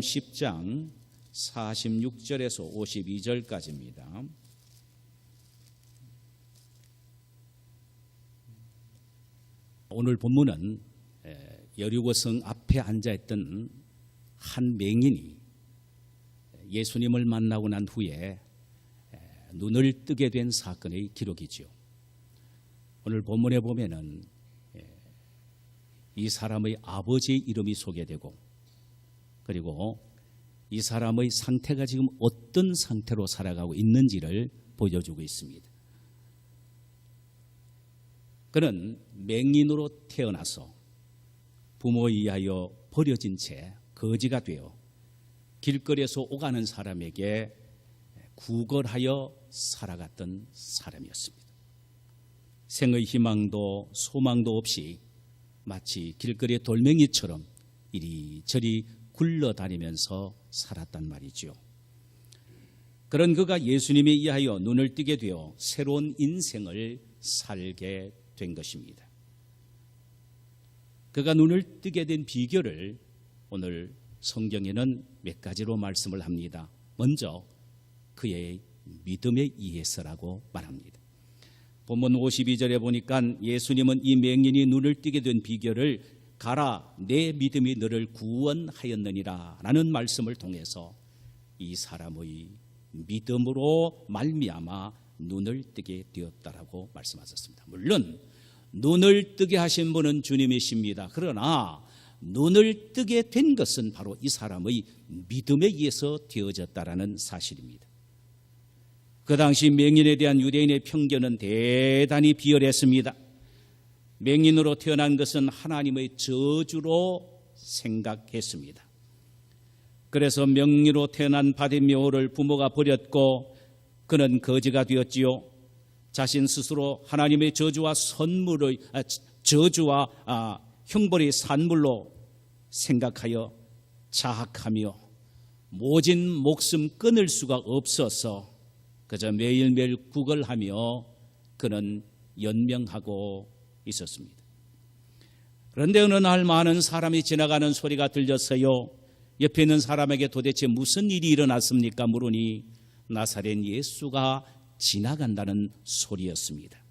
10장 46절에서 52절까지입니다. 오늘 본문은 여리고성 앞에 앉아있던 한 맹인이 예수님을 만나고 난 후에 눈을 뜨게 된 사건의 기록이지요. 오늘 본문에 보면은 이 사람의 아버지의 이름이 소개되고, 그리고 이 사람의 상태가 지금 어떤 상태로 살아가고 있는지를 보여주고 있습니다. 그는 맹인으로 태어나서 부모에 의하여 버려진 채 거지가 되어 길거리에서 오가는 사람에게 구걸하여 살아갔던 사람이었습니다. 생의 희망도 소망도 없이 마치 길거리의 돌멩이처럼 이리저리 굴러다니면서 살았단 말이죠. 그런 그가 예수님에 의하여 눈을 뜨게 되어 새로운 인생을 살게 된 것입니다. 그가 눈을 뜨게 된 비결을 오늘 성경에는 몇 가지로 말씀을 합니다. 먼저 그의 믿음에 의해서라고 말합니다. 본문 52절에 보니까 예수님은 이 맹인이 눈을 뜨게 된 비결을 가라 내 믿음이 너를 구원하였느니라 라는 말씀을 통해서 이 사람의 믿음으로 말미암아 눈을 뜨게 되었다라고 말씀하셨습니다. 물론 눈을 뜨게 하신 분은 주님이십니다. 그러나 눈을 뜨게 된 것은 바로 이 사람의 믿음에 의해서 되어졌다라는 사실입니다. 그 당시 맹인에 대한 유대인의 편견은 대단히 비열했습니다. 맹인으로 태어난 것은 하나님의 저주로 생각했습니다. 그래서 맹인으로 태어난 바디메오를 부모가 버렸고 그는 거지가 되었지요. 자신 스스로 하나님의 저주와 형벌의 산물로 생각하여 자학하며 모진 목숨 끊을 수가 없어서 그저 매일매일 구걸하며 그는 연명하고 있었습니다. 그런데 어느 날 많은 사람이 지나가는 소리가 들렸어요. 옆에 있는 사람에게 도대체 무슨 일이 일어났습니까? 물으니 나사렛 예수가 지나간다는 소리였습니다.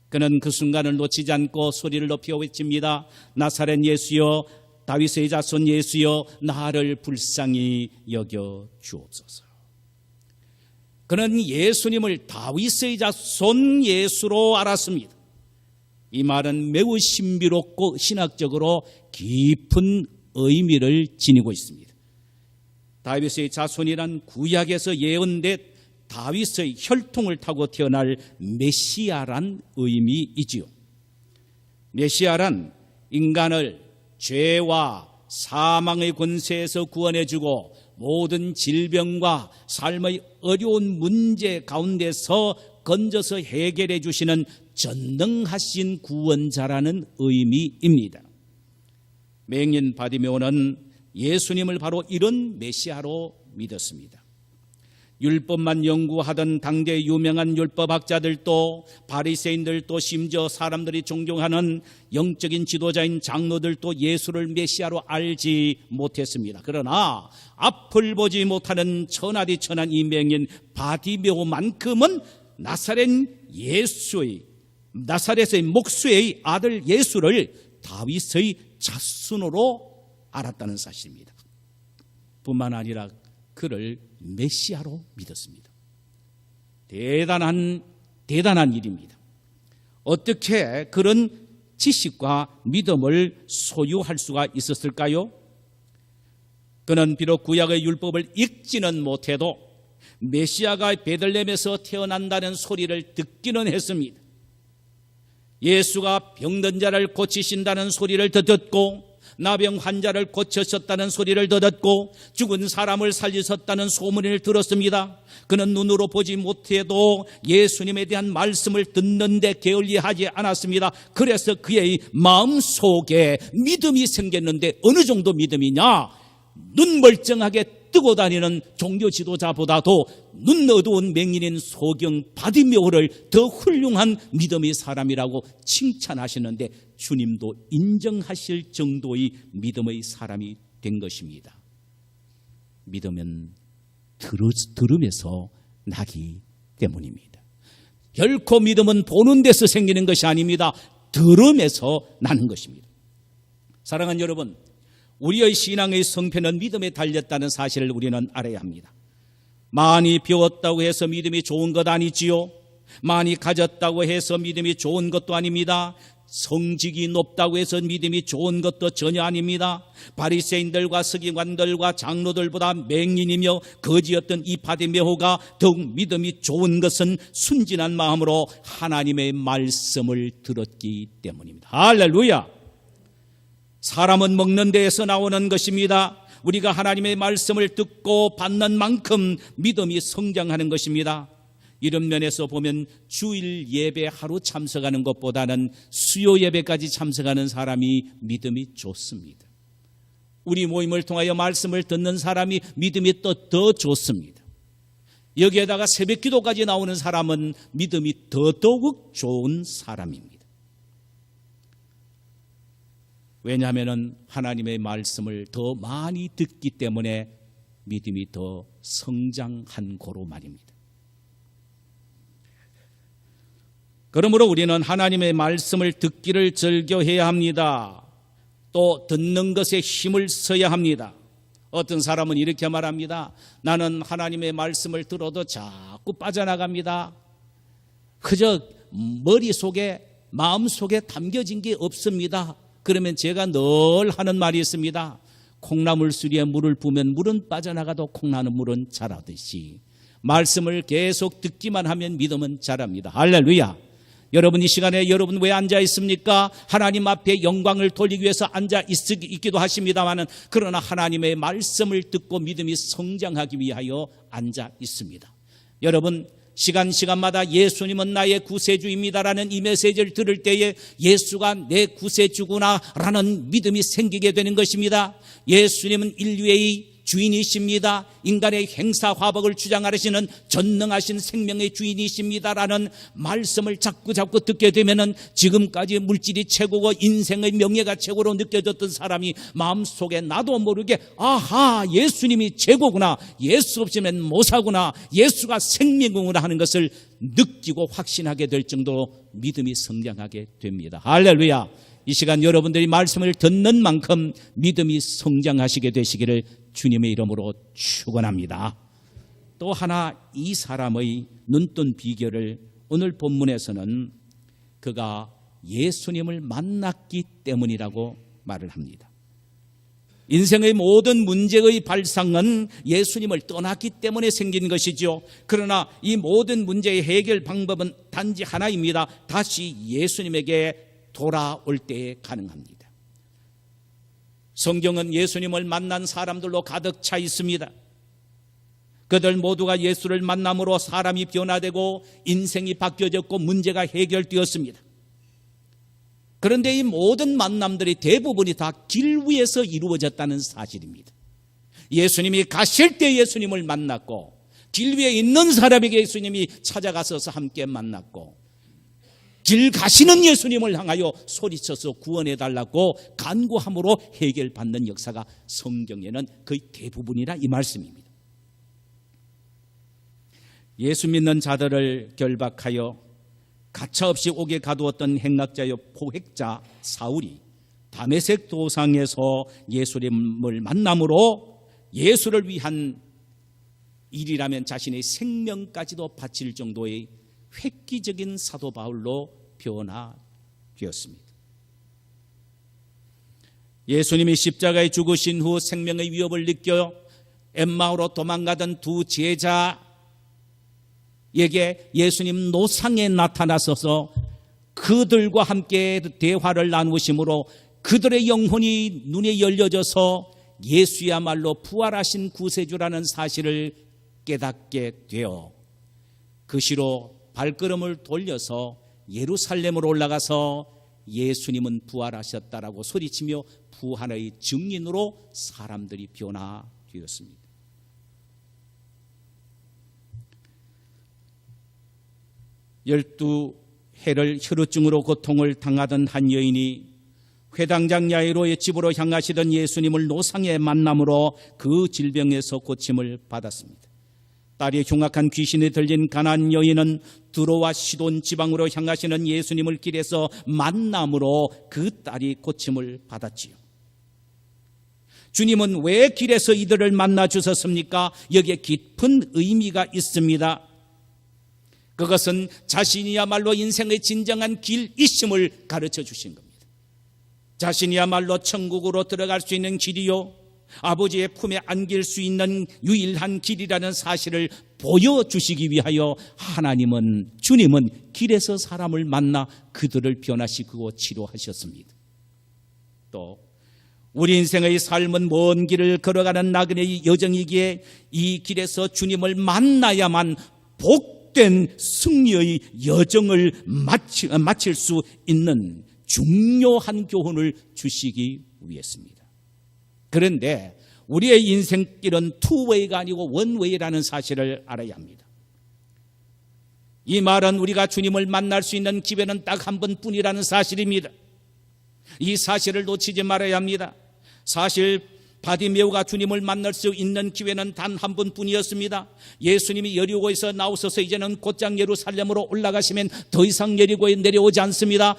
그는 그 순간을 놓치지 않고 소리를 높여 외칩니다. 나사렛 예수여, 다윗의 자손 예수여, 나를 불쌍히 여겨 주옵소서. 그는 예수님을 다윗의 자손 예수로 알았습니다. 이 말은 매우 신비롭고 신학적으로 깊은 의미를 지니고 있습니다. 다윗의 자손이란 구약에서 예언된 다윗의 혈통을 타고 태어날 메시아란 의미이지요. 메시아란 인간을 죄와 사망의 권세에서 구원해주고 모든 질병과 삶의 어려운 문제 가운데서 건져서 해결해 주시는 전능하신 구원자라는 의미입니다. 맹인 바디메오는 예수님을 바로 이런 메시아로 믿었습니다. 율법만 연구하던 당대 유명한 율법학자들도 바리새인들도 심지어 사람들이 존경하는 영적인 지도자인 장로들도 예수를 메시아로 알지 못했습니다. 그러나 앞을 보지 못하는 천하디천한 이 맹인 바디메오만큼은 나사렛의 목수의 아들 예수를 다윗의 자손으로 알았다는 사실입니다. 뿐만 아니라 그를 메시아로 믿었습니다. 대단한 일입니다. 어떻게 그런 지식과 믿음을 소유할 수가 있었을까요? 그는 비록 구약의 율법을 읽지는 못해도 메시아가 베들레헴에서 태어난다는 소리를 듣기는 했습니다. 예수가 병든 자를 고치신다는 소리를 듣고 나병 환자를 고치셨다는 소리를 듣고 죽은 사람을 살리셨다는 소문을 들었습니다. 그는 눈으로 보지 못해도 예수님에 대한 말씀을 듣는데 게을리하지 않았습니다. 그래서 그의 마음속에 믿음이 생겼는데 어느 정도 믿음이냐? 눈 멀쩡하게 뜨고 다니는 종교 지도자보다도 눈 어두운 맹인인 소경 바디메오를 더 훌륭한 믿음의 사람이라고 칭찬하시는데 주님도 인정하실 정도의 믿음의 사람이 된 것입니다. 믿음은 들음에서 나기 때문입니다. 결코 믿음은 보는 데서 생기는 것이 아닙니다. 들음에서 나는 것입니다. 사랑하는 여러분, 우리의 신앙의 성패는 믿음에 달렸다는 사실을 우리는 알아야 합니다. 많이 배웠다고 해서 믿음이 좋은 것 아니지요. 많이 가졌다고 해서 믿음이 좋은 것도 아닙니다. 성직이 높다고 해서 믿음이 좋은 것도 전혀 아닙니다. 바리새인들과 서기관들과 장로들보다 맹인이며 거지였던 이 바디메오가 더욱 믿음이 좋은 것은 순진한 마음으로 하나님의 말씀을 들었기 때문입니다. 할렐루야! 사람은 먹는 데에서 나오는 것입니다. 우리가 하나님의 말씀을 듣고 받는 만큼 믿음이 성장하는 것입니다. 이런 면에서 보면 주일 예배 하루 참석하는 것보다는 수요 예배까지 참석하는 사람이 믿음이 좋습니다. 우리 모임을 통하여 말씀을 듣는 사람이 믿음이 또 더 좋습니다. 여기에다가 새벽 기도까지 나오는 사람은 믿음이 더더욱 좋은 사람입니다. 왜냐하면 하나님의 말씀을 더 많이 듣기 때문에 믿음이 더 성장한 고로 말입니다. 그러므로 우리는 하나님의 말씀을 듣기를 즐겨해야 합니다. 또 듣는 것에 힘을 써야 합니다. 어떤 사람은 이렇게 말합니다. 나는 하나님의 말씀을 들어도 자꾸 빠져나갑니다. 그저 머릿속에 마음속에 담겨진 게 없습니다. 그러면 제가 늘 하는 말이 있습니다. 콩나물 수리에 물을 부으면 물은 빠져나가도 콩나는 물은 자라듯이 말씀을 계속 듣기만 하면 믿음은 자랍니다. 할렐루야! 여러분, 이 시간에 여러분 왜 앉아 있습니까? 하나님 앞에 영광을 돌리기 위해서 앉아 있기도 하십니다만, 그러나 하나님의 말씀을 듣고 믿음이 성장하기 위하여 앉아 있습니다. 여러분, 시간마다 예수님은 나의 구세주입니다라는 이 메시지를 들을 때에 예수가 내 구세주구나라는 믿음이 생기게 되는 것입니다. 예수님은 인류의 주인이십니다. 인간의 행사화복을 주장하시는 전능하신 생명의 주인이십니다라는 말씀을 자꾸 듣게 되면은 지금까지 물질이 최고고 인생의 명예가 최고로 느껴졌던 사람이 마음속에 나도 모르게 아하, 예수님이 최고구나, 예수 없이는 못 사구나, 예수가 생명이구나 하는 것을 느끼고 확신하게 될 정도로 믿음이 성장하게 됩니다. 할렐루야! 이 시간 여러분들이 말씀을 듣는 만큼 믿음이 성장하시게 되시기를 주님의 이름으로 축원합니다. 또 하나, 이 사람의 눈뜬 비결을 오늘 본문에서는 그가 예수님을 만났기 때문이라고 말을 합니다. 인생의 모든 문제의 발상은 예수님을 떠났기 때문에 생긴 것이죠. 그러나 이 모든 문제의 해결 방법은 단지 하나입니다. 다시 예수님에게 돌아올 때에 가능합니다. 성경은 예수님을 만난 사람들로 가득 차 있습니다. 그들 모두가 예수를 만남으로 사람이 변화되고 인생이 바뀌어졌고 문제가 해결되었습니다. 그런데 이 모든 만남들이 대부분이 다 길 위에서 이루어졌다는 사실입니다. 예수님이 가실 때 예수님을 만났고, 길 위에 있는 사람에게 예수님이 찾아가서 함께 만났고, 길 가시는 예수님을 향하여 소리쳐서 구원해달라고 간구함으로 해결받는 역사가 성경에는 거의 대부분이라 이 말씀입니다. 예수 믿는 자들을 결박하여 가차없이 옥에 가두었던 행락자여 포획자 사울이 다메섹 도상에서 예수님을 만남으로 예수를 위한 일이라면 자신의 생명까지도 바칠 정도의 획기적인 사도 바울로 변화되었습니다. 예수님이 십자가에 죽으신 후 생명의 위협을 느껴 엠마오로 도망가던 두 제자에게 예수님 노상에 나타나셔서 그들과 함께 대화를 나누심으로 그들의 영혼이 눈에 열려져서 예수야말로 부활하신 구세주라는 사실을 깨닫게 되어 그 시로 발걸음을 돌려서 예루살렘으로 올라가서 예수님은 부활하셨다라고 소리치며 부활의 증인으로 사람들이 변화되었습니다. 열두 해를 혈우증으로 고통을 당하던 한 여인이 회당장 야이로의 집으로 향하시던 예수님을 노상의 만남으로 그 질병에서 고침을 받았습니다. 딸이 흉악한 귀신에 들린 가나안 여인은 두로와 시돈 지방으로 향하시는 예수님을 길에서 만남으로 그 딸이 고침을 받았지요. 주님은 왜 길에서 이들을 만나 주셨습니까? 여기에 깊은 의미가 있습니다. 그것은 자신이야말로 인생의 진정한 길이심을 가르쳐 주신 겁니다. 자신이야말로 천국으로 들어갈 수 있는 길이요, 아버지의 품에 안길 수 있는 유일한 길이라는 사실을 보여주시기 위하여 주님은 길에서 사람을 만나 그들을 변화시키고 치료하셨습니다. 또 우리 인생의 삶은 먼 길을 걸어가는 나그네의 여정이기에 이 길에서 주님을 만나야만 복된 승리의 여정을 마칠 수 있는 중요한 교훈을 주시기 위해서입니다. 그런데 우리의 인생길은 투웨이가 아니고 원웨이라는 사실을 알아야 합니다. 이 말은 우리가 주님을 만날 수 있는 기회는 딱 한 번뿐이라는 사실입니다. 이 사실을 놓치지 말아야 합니다. 사실 바디메오가 주님을 만날 수 있는 기회는 단 한 번뿐이었습니다. 예수님이 여리고에서 나오셔서 이제는 곧장 예루살렘으로 올라가시면 더 이상 여리고에 내려오지 않습니다.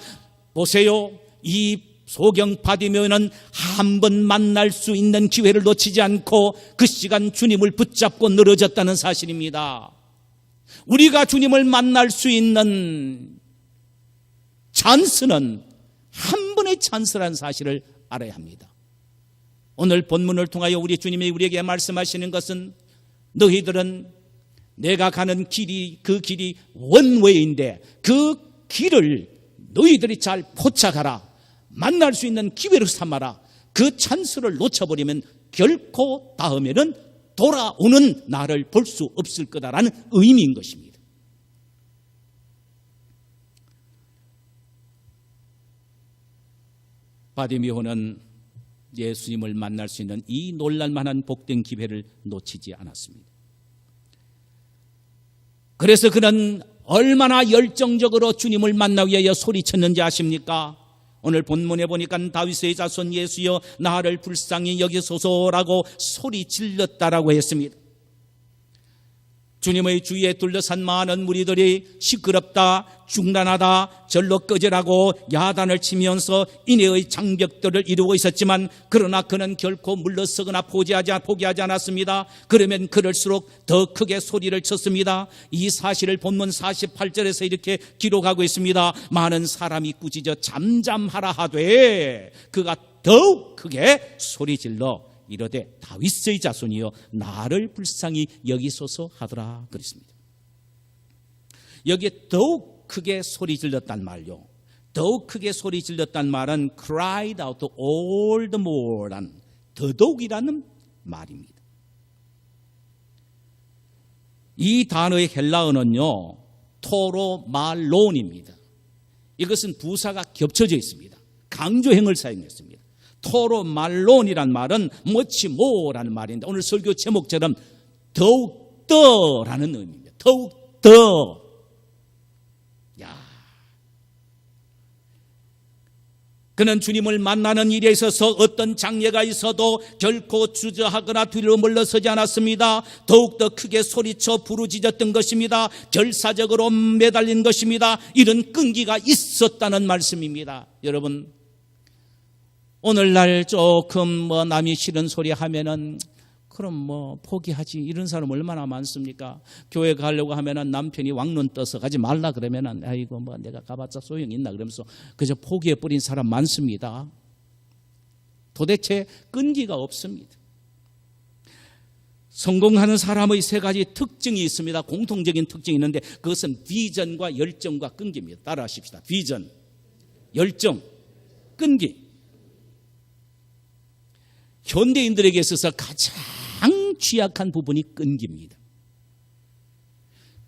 보세요, 이 소경 바디메오는 한 번 만날 수 있는 기회를 놓치지 않고 그 시간 주님을 붙잡고 늘어졌다는 사실입니다. 우리가 주님을 만날 수 있는 찬스는 한 번의 찬스라는 사실을 알아야 합니다. 오늘 본문을 통하여 우리 주님이 우리에게 말씀하시는 것은 너희들은 내가 가는 길이 그 길이 원웨이인데 그 길을 너희들이 잘 포착하라. 만날 수 있는 기회로 삼아라. 그 찬스를 놓쳐버리면 결코 다음에는 돌아오는 나를 볼 수 없을 거다라는 의미인 것입니다. 바디메오는 예수님을 만날 수 있는 이 놀랄만한 복된 기회를 놓치지 않았습니다. 그래서 그는 얼마나 열정적으로 주님을 만나기 위하여 소리쳤는지 아십니까? 오늘 본문에 보니까 다윗의 자손 예수여 나를 불쌍히 여기소서라고 소리 질렀다라고 했습니다. 주님의 주위에 둘러싼 많은 무리들이 시끄럽다, 중단하다, 절로 꺼지라고 야단을 치면서 인해의 장벽들을 이루고 있었지만 그러나 그는 결코 물러서거나 포기하지 않았습니다. 그러면 그럴수록 더 크게 소리를 쳤습니다. 이 사실을 본문 48절에서 이렇게 기록하고 있습니다. 많은 사람이 꾸짖어 잠잠하라 하되 그가 더욱 크게 소리질러 이르되 다윗의 자손이여 나를 불쌍히 여기소서 하더라 그랬습니다. 여기에 더욱 크게 소리 질렀단 말요, 더욱 크게 소리 질렀단 말은 cried out all the more란 더더욱이라는 말입니다. 이 단어의 헬라어는요 토로말론입니다. 이것은 부사가 겹쳐져 있습니다. 강조형을 사용했습니다. 토로말론이란 말은 much more라는 말인데 오늘 설교 제목처럼 더욱 더라는 의미입니다. 더욱 더. 그는 주님을 만나는 일에 있어서 어떤 장애가 있어도 결코 주저하거나 뒤로 물러서지 않았습니다. 더욱더 크게 소리쳐 부르짖었던 것입니다. 결사적으로 매달린 것입니다. 이런 끈기가 있었다는 말씀입니다. 여러분, 오늘날 조금 남이 싫은 소리 하면은 그럼 포기하지, 이런 사람 얼마나 많습니까? 교회 가려고 하면은 남편이 왕눈 떠서 가지 말라 그러면은 아이고 내가 가봤자 소용이 있나 그러면서 그저 포기해버린 사람 많습니다. 도대체 끈기가 없습니다. 성공하는 사람의 세 가지 특징이 있습니다. 공통적인 특징이 있는데 그것은 비전과 열정과 끈기입니다. 따라하십시다. 비전, 열정, 끈기. 현대인들에게 있어서 가장 취약한 부분이 끈기입니다.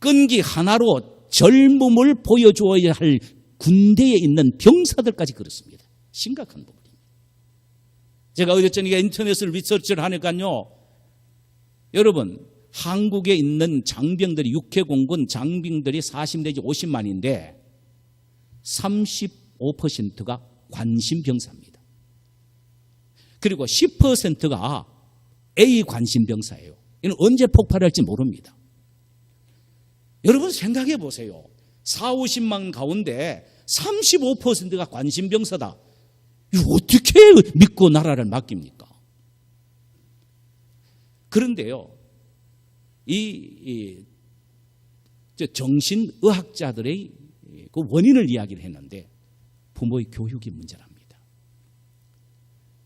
끈기 하나로 젊음을 보여줘야 할 군대에 있는 병사들까지 그렇습니다. 심각한 부분입니다. 제가 어제저녁에 인터넷을 리서치를 하니까요, 여러분 한국에 있는 장병들이 육해공군 장병들이 40 내지 50만인데 35%가 관심병사입니다. 그리고 10%가 A 관심병사예요. 이는 언제 폭발할지 모릅니다. 여러분 생각해 보세요. 4, 50만 가운데 35%가 관심병사다. 이거 어떻게 믿고 나라를 맡깁니까? 그런데요, 이 정신의학자들의 그 원인을 이야기를 했는데 부모의 교육이 문제랍니다.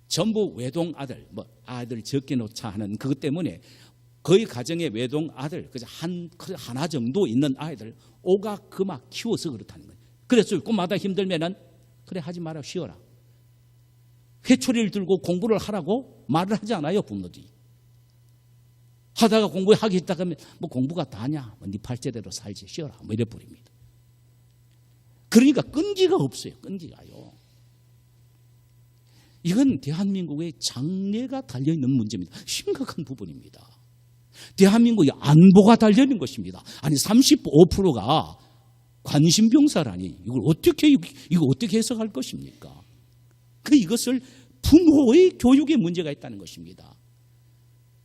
전부 외동 아들, 아들 적게 놓자 하는 그것 때문에 거의 가정에 외동 아들, 그저 하나 정도 있는 아이들 오각그막 키워서 그렇다는 거예요. 그래서 꿈마다 힘들면은 그래 하지 마라, 쉬어라. 회초리를 들고 공부를 하라고 말을 하지 않아요, 부모들이. 하다가 공부하기 있다 하면 공부가 다냐, 네 팔자대로 살지, 쉬어라, 이래 버립니다. 그러니까 끈기가 없어요, 끈기가요. 이건 대한민국의 장래가 달려있는 문제입니다. 심각한 부분입니다. 대한민국의 안보가 달려있는 것입니다. 아니 35%가 관심병사라니 이걸 어떻게 해석할 것입니까? 이것을 부모의 교육에 문제가 있다는 것입니다.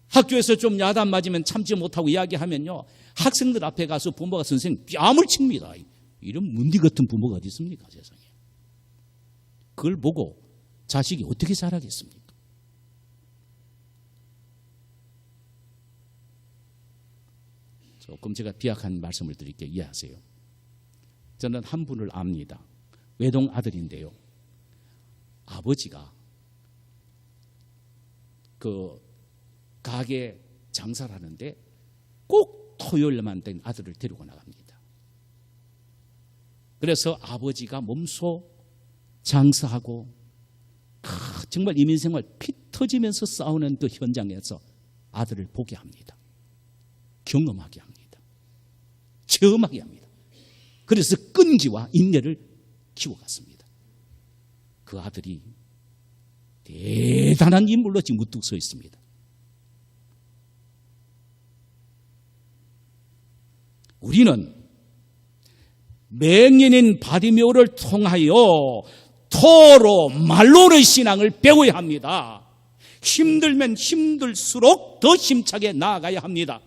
학교에서 좀 야단 맞으면 참지 못하고 이야기하면요, 학생들 앞에 가서 부모가 선생님 뺨을 칩니다. 이런 문디 같은 부모가 어디 있습니까, 세상에. 그걸 보고 자식이 어떻게 자라겠습니까? 조금 제가 비약한 말씀을 드릴게요. 이해하세요. 저는 한 분을 압니다. 외동 아들인데요, 아버지가 그 가게 장사를 하는데 꼭 토요일만 된 아들을 데리고 나갑니다. 그래서 아버지가 몸소 장사하고 정말 이민생활 피 터지면서 싸우는 그 현장에서 아들을 보게 합니다. 경험하게 합니다. 체험하게 합니다. 그래서 끈기와 인내를 키워갔습니다. 그 아들이 대단한 인물로 지금 우뚝 서 있습니다. 우리는 맹인인 바디메오를 통하여 토로 말로의 신앙을 배워야 합니다. 힘들면 힘들수록 더 힘차게 나아가야 합니다.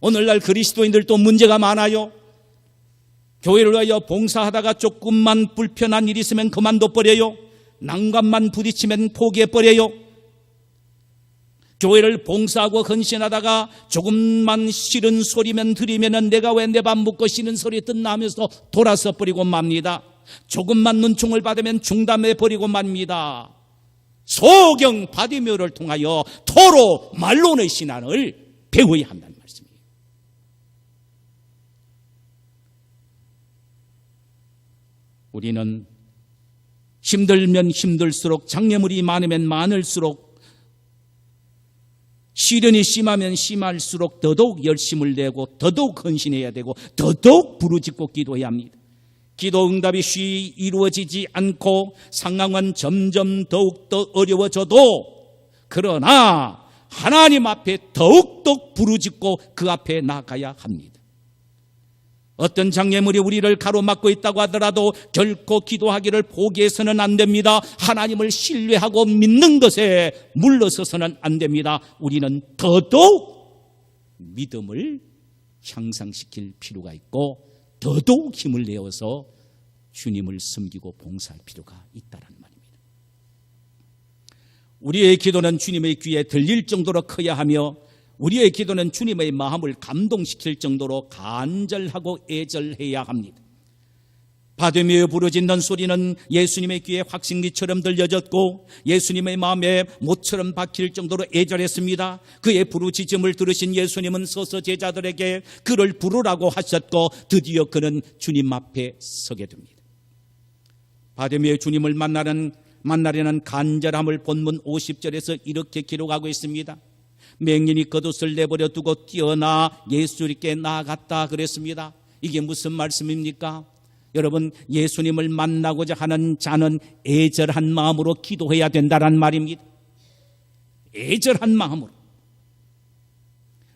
오늘날 그리스도인들도 문제가 많아요. 교회를 위하여 봉사하다가 조금만 불편한 일이 있으면 그만둬 버려요. 난관만 부딪히면 포기해버려요. 교회를 봉사하고 헌신하다가 조금만 싫은 소리면 들으면 내가 왜 내 밥 먹고 싫은 소리 듣나 하면서 돌아서 버리고 맙니다. 조금만 눈총을 받으면 중단해버리고 맙니다. 소경 바디메오를 통하여 토로 말론의 신앙을 배워야 한다는 말씀이에요. 우리는 힘들면 힘들수록, 장애물이 많으면 많을수록, 시련이 심하면 심할수록 더더욱 열심을 내고 더더욱 헌신해야 되고 더더욱 부르짖고 기도해야 합니다. 기도 응답이 쉬이 이루어지지 않고 상황은 점점 더욱더 어려워져도, 그러나 하나님 앞에 더욱더 부르짖고 그 앞에 나가야 합니다. 어떤 장애물이 우리를 가로막고 있다고 하더라도 결코 기도하기를 포기해서는 안 됩니다. 하나님을 신뢰하고 믿는 것에 물러서서는 안 됩니다. 우리는 더더욱 믿음을 향상시킬 필요가 있고 더더욱 힘을 내어서 주님을 섬기고 봉사할 필요가 있다는 말입니다. 우리의 기도는 주님의 귀에 들릴 정도로 커야 하며, 우리의 기도는 주님의 마음을 감동시킬 정도로 간절하고 애절해야 합니다. 바디메오 부르짖는 소리는 예수님의 귀에 확신기처럼 들려졌고 예수님의 마음에 못처럼 박힐 정도로 애절했습니다. 그의 부르짖음을 들으신 예수님은 서서 제자들에게 그를 부르라고 하셨고 드디어 그는 주님 앞에 서게 됩니다. 바디메오 주님을 만나려는 간절함을 본문 50절에서 이렇게 기록하고 있습니다. 맹인이 겉옷을 내버려 두고 뛰어나 예수님께 나아갔다 그랬습니다. 이게 무슨 말씀입니까? 여러분, 예수님을 만나고자 하는 자는 애절한 마음으로 기도해야 된다는 말입니다. 애절한 마음으로.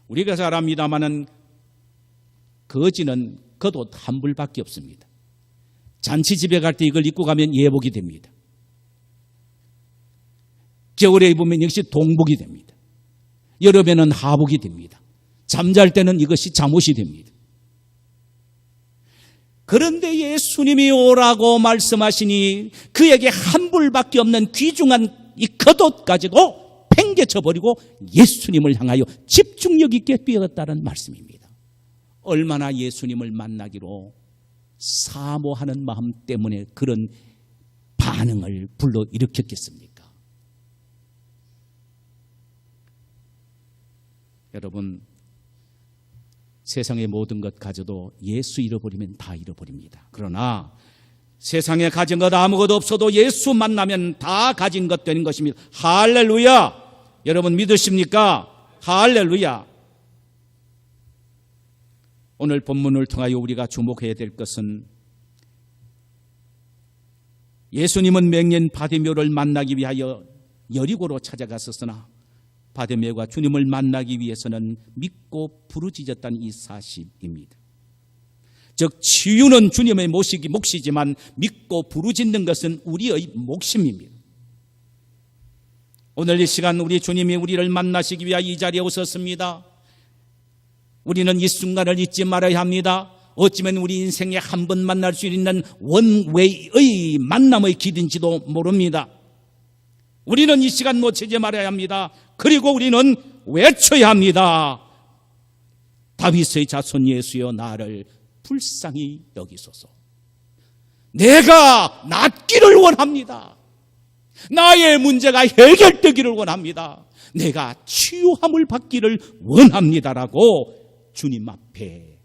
우리가 잘 압니다마는 거지는 겉옷 한 벌밖에 없습니다. 잔치집에 갈 때 이걸 입고 가면 예복이 됩니다. 겨울에 입으면 역시 동복이 됩니다. 여름에는 하복이 됩니다. 잠잘 때는 이것이 잠옷이 됩니다. 그런데 예수님이 오라고 말씀하시니 그에게 한 불밖에 없는 귀중한 이 겉옷 가지고 팽개쳐버리고 예수님을 향하여 집중력 있게 뛰었다는 말씀입니다. 얼마나 예수님을 만나기로 사모하는 마음 때문에 그런 반응을 불러일으켰겠습니까? 여러분, 세상의 모든 것 가져도 예수 잃어버리면 다 잃어버립니다. 그러나 세상에 가진 것 아무것도 없어도 예수 만나면 다 가진 것 되는 것입니다. 할렐루야! 여러분 믿으십니까? 할렐루야! 오늘 본문을 통하여 우리가 주목해야 될 것은 예수님은 맹인 바디메오를 만나기 위하여 여리고로 찾아갔었으나 바디메오가 주님을 만나기 위해서는 믿고 부르짖었다는 이 사실입니다. 즉 치유는 주님의 몫이지만 믿고 부르짖는 것은 우리의 몫입니다. 오늘 이 시간 우리 주님이 우리를 만나시기 위하여 이 자리에 오셨습니다. 우리는 이 순간을 잊지 말아야 합니다. 어쩌면 우리 인생에 한 번 만날 수 있는 원웨이의 만남의 길인지도 모릅니다. 우리는 이 시간 놓치지 말아야 합니다. 그리고 우리는 외쳐야 합니다. 다윗의 자손 예수여 나를 불쌍히 여기소서. 내가 낫기를 원합니다. 나의 문제가 해결되기를 원합니다. 내가 치유함을 받기를 원합니다라고 주님 앞에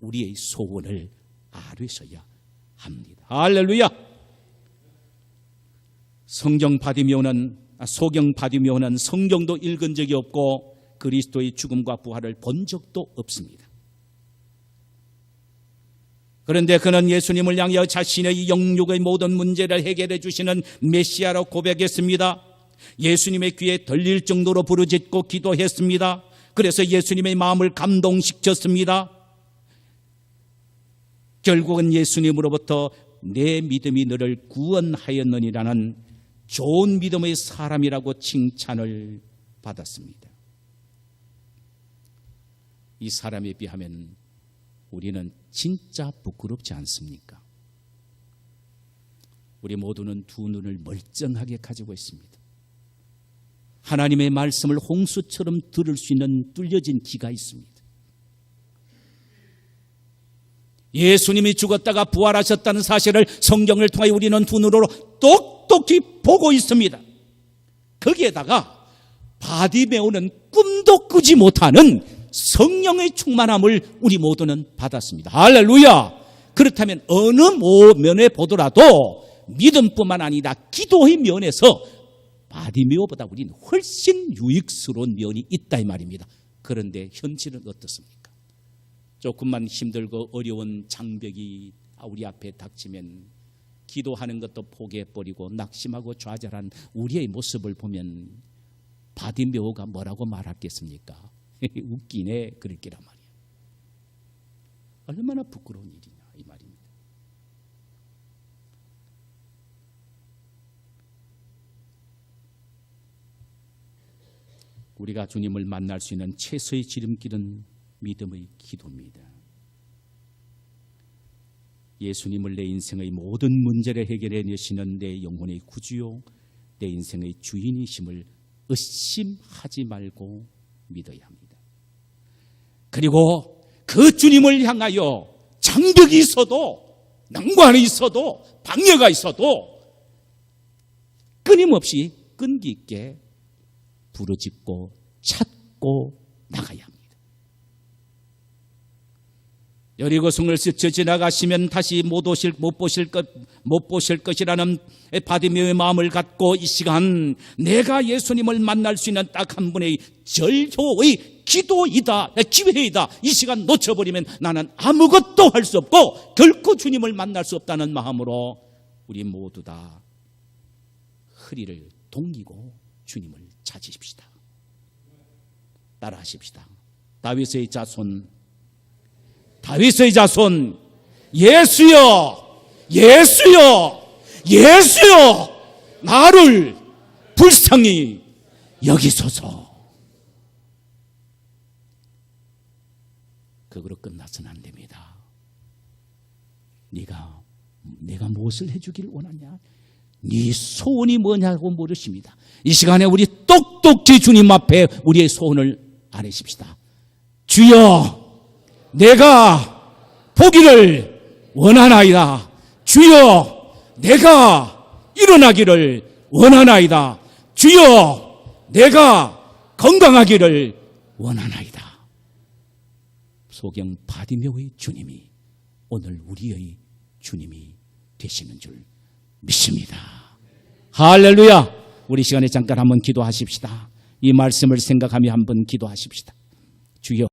우리의 소원을 아뢰셔야 합니다. 할렐루야. 소경 바디메오는 성경도 읽은 적이 없고 그리스도의 죽음과 부활을 본 적도 없습니다. 그런데 그는 예수님을 향하여 자신의 영육의 모든 문제를 해결해 주시는 메시아라고 고백했습니다. 예수님의 귀에 들릴 정도로 부르짖고 기도했습니다. 그래서 예수님의 마음을 감동시켰습니다. 결국은 예수님으로부터 내 믿음이 너를 구원하였느니라는 좋은 믿음의 사람이라고 칭찬을 받았습니다. 이 사람에 비하면 우리는 진짜 부끄럽지 않습니까? 우리 모두는 두 눈을 멀쩡하게 가지고 있습니다. 하나님의 말씀을 홍수처럼 들을 수 있는 뚫려진 귀가 있습니다. 예수님이 죽었다가 부활하셨다는 사실을 성경을 통해 우리는 두 눈으로 똑똑히 보고 있습니다. 거기에다가 바디메오는 꿈도 꾸지 못하는 성령의 충만함을 우리 모두는 받았습니다. 할렐루야! 그렇다면 어느 면에 보더라도 믿음뿐만 아니라 기도의 면에서 바디메오보다 우리는 훨씬 유익스러운 면이 있다 이 말입니다. 그런데 현실은 어떻습니까? 조금만 힘들고 어려운 장벽이 우리 앞에 닥치면 기도하는 것도 포기해버리고 낙심하고 좌절한 우리의 모습을 보면 바디메오가 뭐라고 말하겠습니까? 웃기네 그럴 거란 말이에요. 얼마나 부끄러운 일이냐 이 말입니다. 우리가 주님을 만날 수 있는 최소의 지름길은 믿음의 기도입니다. 예수님을 내 인생의 모든 문제를 해결해 내시는 내 영혼의 구주요 내 인생의 주인이심을 의심하지 말고 믿어야 합니다. 그리고 그 주님을 향하여 장벽이 있어도 난관이 있어도 방해가 있어도 끊임없이 끈기 있게 부르짖고 찾고 나가야 합니다. 여리고성을 스쳐 지나가시면 다시 못 보실 것이라는 바디메오의 마음을 갖고 이 시간 내가 예수님을 만날 수 있는 딱 한 분의 절호의 기도이다, 기회이다. 이 시간 놓쳐버리면 나는 아무것도 할 수 없고 결코 주님을 만날 수 없다는 마음으로 우리 모두 다 허리를 동이고 주님을 찾으십시다. 따라하십시다. 다윗의 자손 예수여 예수여 예수여 나를 불쌍히 여기소서. 그거로 끝나서는 안 됩니다. 내가 무엇을 해주길 원하냐? 네 소원이 뭐냐고 물으십니다. 이 시간에 우리 똑똑히 주님 앞에 우리의 소원을 아뢰십시다. 주여, 내가 보기를 원하나이다. 주여, 내가 일어나기를 원하나이다. 주여, 내가 건강하기를 원하나이다. 소경 바디메오의 주님이 오늘 우리의 주님이 되시는 줄 믿습니다. 할렐루야. 우리 시간에 잠깐 한번 기도하십시다. 이 말씀을 생각하며 한번 기도하십시다. 주여,